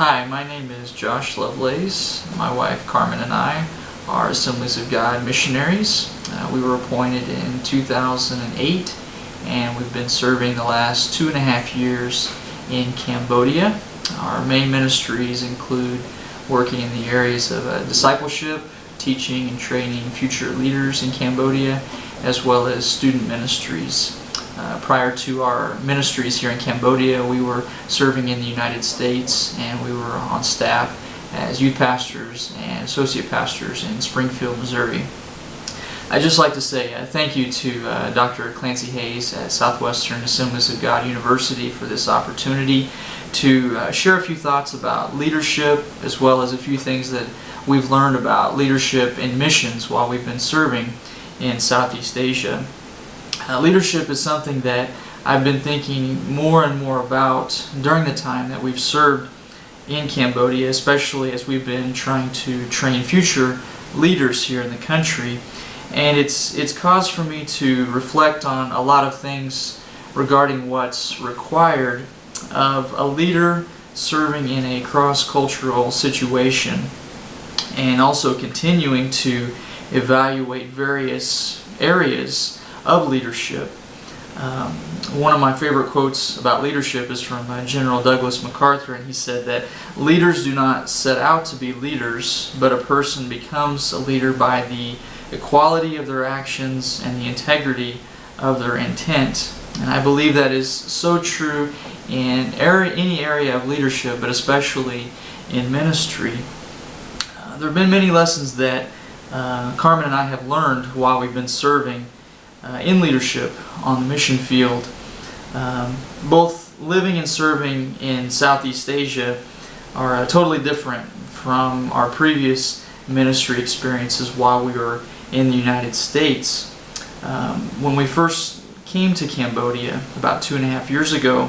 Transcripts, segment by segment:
Hi, my name is Josh Lovelace. My wife Carmen and I are Assemblies of God missionaries. We were appointed in 2008 and we've been serving the last 2.5 years in Cambodia. Our main ministries include working in the areas of discipleship, teaching and training future leaders in Cambodia, as well as student ministries. Prior to our ministries here in Cambodia, we were serving in the United States, and we were on staff as youth pastors and associate pastors in Springfield, Missouri. I'd just like to say thank you to Dr. Clancy at Southwestern Assemblies of God University for this opportunity to share a few thoughts about leadership, as well as a few things that we've learned about leadership in missions while we've been serving in Southeast Asia. Leadership is something that I've been thinking more and more about during the time that we've served in Cambodia, especially as we've been trying to train future leaders here in the country. And it's caused for me to reflect on a lot of things regarding what's required of a leader serving in a cross-cultural situation, and also continuing to evaluate various areas of leadership. One of my favorite quotes about leadership is from General Douglas MacArthur, and he said that leaders do not set out to be leaders, but a person becomes a leader by the equality of their actions and the integrity of their intent. And I believe that is so true in any area of leadership, but especially in ministry. There have been many lessons that Carmen and I have learned while we've been serving in leadership on the mission field. Both living and serving in Southeast Asia are totally different from our previous ministry experiences while we were in the United States. When we first came to Cambodia about 2.5 years ago,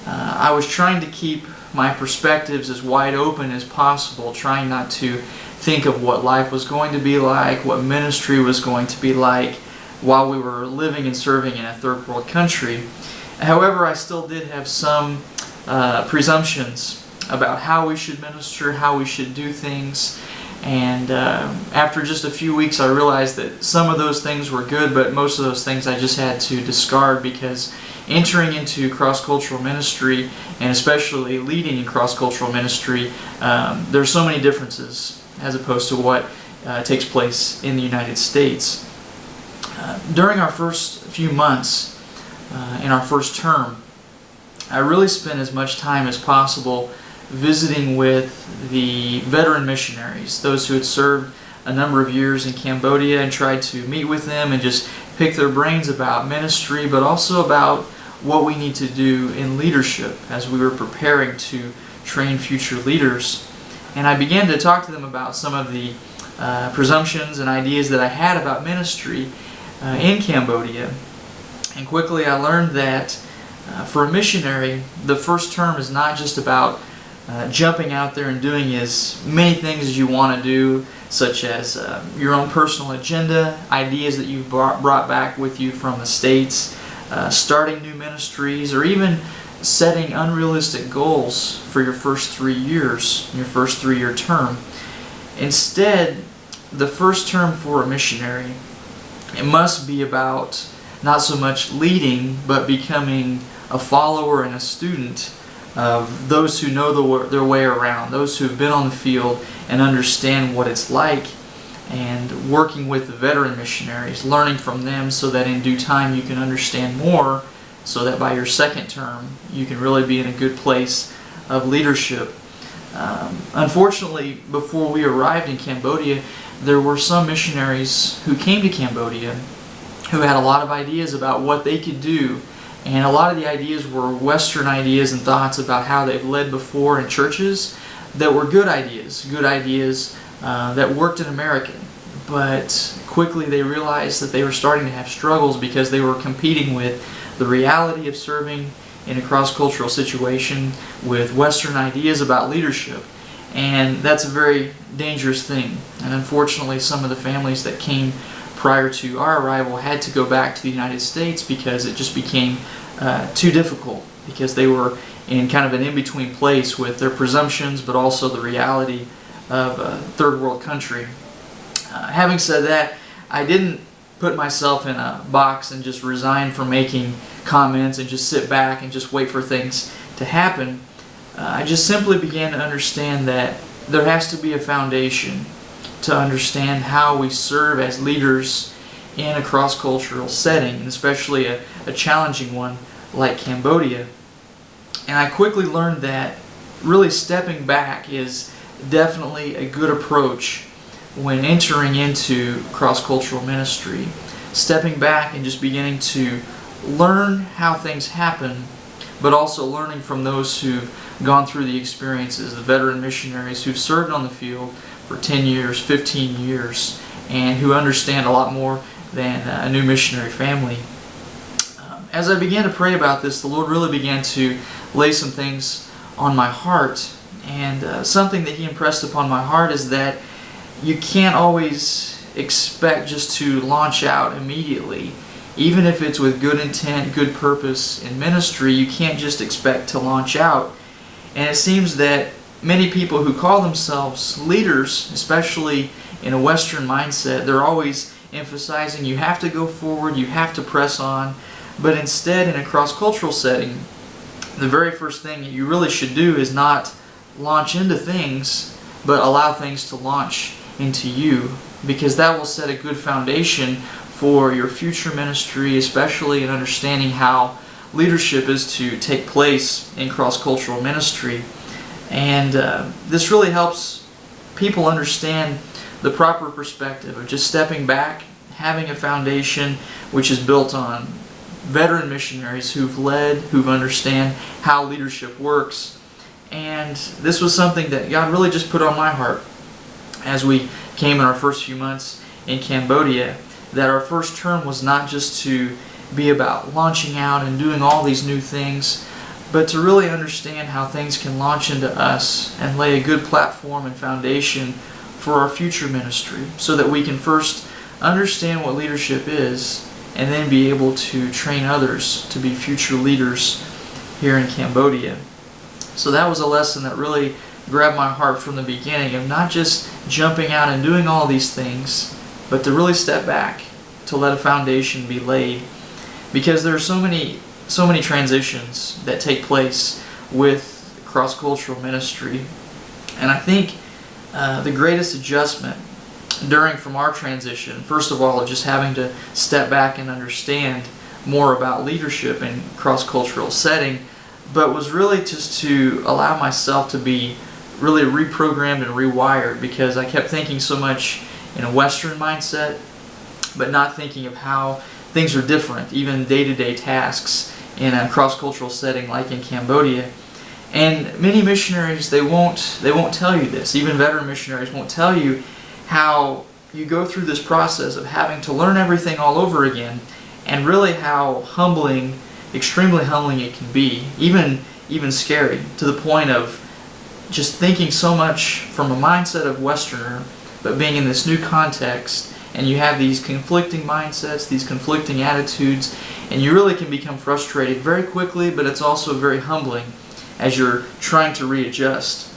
I was trying to keep my perspectives as wide open as possible, trying not to think of what life was going to be like, what ministry was going to be like, while we were living and serving in a third world country. However, I still did have some presumptions about how we should minister, how we should do things, and after just a few weeks I realized that some of those things were good, but most of those things I just had to discard, because entering into cross-cultural ministry, and especially leading in cross-cultural ministry, there's so many differences as opposed to what takes place in the United States. During our first few months in our first term, I really spent as much time as possible visiting with the veteran missionaries, those who had served a number of years in Cambodia, and tried to meet with them and just pick their brains about ministry, but also about what we need to do in leadership as we were preparing to train future leaders. And I began to talk to them about some of the presumptions and ideas that I had about ministry in Cambodia. And quickly I learned that for a missionary, the first term is not just about jumping out there and doing as many things as you want to do, such as your own personal agenda, ideas that you've brought back with you from the States, starting new ministries, or even setting unrealistic goals for your first 3 years, your first 3-year term. Instead, the first term for a missionary, it must be about not so much leading, but becoming a follower and a student of those who know their way around, those who have been on the field and understand what it's like, and working with the veteran missionaries, learning from them so that in due time you can understand more, so that by your second term you can really be in a good place of leadership. Unfortunately, before we arrived in Cambodia, there were some missionaries who came to Cambodia who had a lot of ideas about what they could do, and a lot of the ideas were Western ideas and thoughts about how they've led before in churches that were good ideas that worked in America. But quickly they realized that they were starting to have struggles because they were competing with the reality of serving in a cross-cultural situation with Western ideas about leadership. And that's a very dangerous thing. And unfortunately, some of the families that came prior to our arrival had to go back to the United States because it just became too difficult, because they were in kind of an in-between place with their presumptions but also the reality of a third world country. Having said that, I didn't put myself in a box and just resign from making comments and just sit back and just wait for things to happen. I just simply began to understand that there has to be a foundation to understand how we serve as leaders in a cross-cultural setting, and especially a challenging one like Cambodia. And I quickly learned that really stepping back is definitely a good approach when entering into cross-cultural ministry. Stepping back and just beginning to learn how things happen, but also learning from those who've gone through the experiences, the veteran missionaries who've served on the field for 10 years, 15 years, and who understand a lot more than a new missionary family. As I began to pray about this, the Lord really began to lay some things on my heart, and something that He impressed upon my heart is that you can't always expect just to launch out immediately. Even if it's with good intent, good purpose in ministry, you can't just expect to launch out. And it seems that many people who call themselves leaders, especially in a Western mindset, they're always emphasizing you have to go forward, you have to press on. But instead, in a cross-cultural setting, the very first thing that you really should do is not launch into things, but allow things to launch into you, because that will set a good foundation for your future ministry, especially in understanding how leadership is to take place in cross-cultural ministry. And this really helps people understand the proper perspective of just stepping back, having a foundation which is built on veteran missionaries who've led, who've understand how leadership works. And this was something that God really just put on my heart as we came in our first few months in Cambodia, that our first term was not just to be about launching out and doing all these new things, but to really understand how things can launch into us and lay a good platform and foundation for our future ministry, so that we can first understand what leadership is and then be able to train others to be future leaders here in Cambodia. So that was a lesson that really grabbed my heart from the beginning, of not just jumping out and doing all these things, but to really step back, to let a foundation be laid. Because there are so many transitions that take place with cross-cultural ministry. And I think the greatest adjustment from our transition, first of all, of just having to step back and understand more about leadership in cross-cultural setting, but was really just to allow myself to be really reprogrammed and rewired, because I kept thinking so much in a Western mindset, but not thinking of how things are different, even day-to-day tasks in a cross-cultural setting like in Cambodia. And many missionaries, they won't tell you this. Even veteran missionaries won't tell you how you go through this process of having to learn everything all over again, and really how humbling, extremely humbling it can be, even scary, to the point of just thinking so much from a mindset of Westerner, but being in this new context, and you have these conflicting mindsets, these conflicting attitudes, and you really can become frustrated very quickly, but it's also very humbling as you're trying to readjust.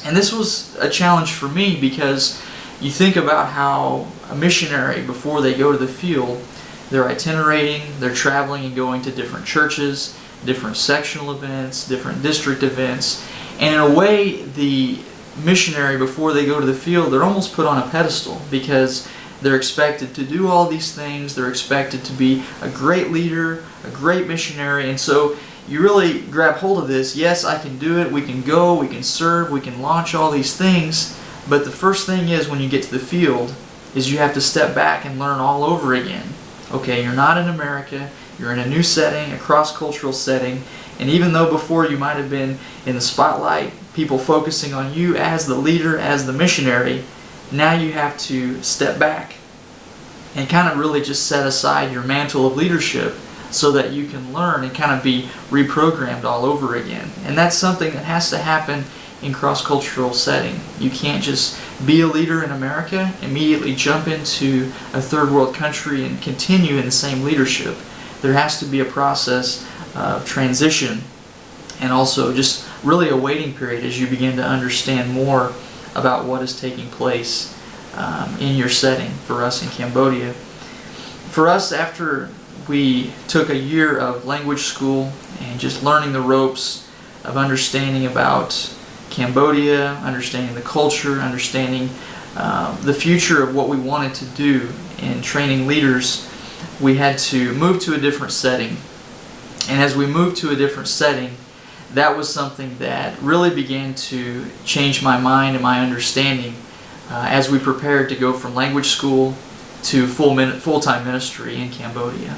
And this was a challenge for me, because you think about how a missionary, before they go to the field, they're itinerating, they're traveling and going to different churches, different sectional events, different district events, and in a way, the missionary, before they go to the field, they're almost put on a pedestal, because they're expected to do all these things, they're expected to be a great leader, a great missionary, and so you really grab hold of this. Yes, I can do it, we can go, we can serve, we can launch all these things, but the first thing is, when you get to the field, is you have to step back and learn all over again. Okay, you're not in America, you're in a new setting, a cross-cultural setting, and even though before you might have been in the spotlight, people focusing on you as the leader, as the missionary, now you have to step back and kind of really just set aside your mantle of leadership so that you can learn and kind of be reprogrammed all over again. And that's something that has to happen in cross-cultural setting. You can't just be a leader in America, immediately jump into a third world country and continue in the same leadership. There has to be a process of transition. and also just really a waiting period as you begin to understand more about what is taking place in your setting for us in Cambodia. For us, after we took a year of language school and just learning the ropes of understanding about Cambodia, understanding the culture, understanding the future of what we wanted to do in training leaders, we had to move to a different setting. And as we moved to a different setting, that was something that really began to change my mind and my understanding as we prepared to go from language school to full-time ministry in Cambodia.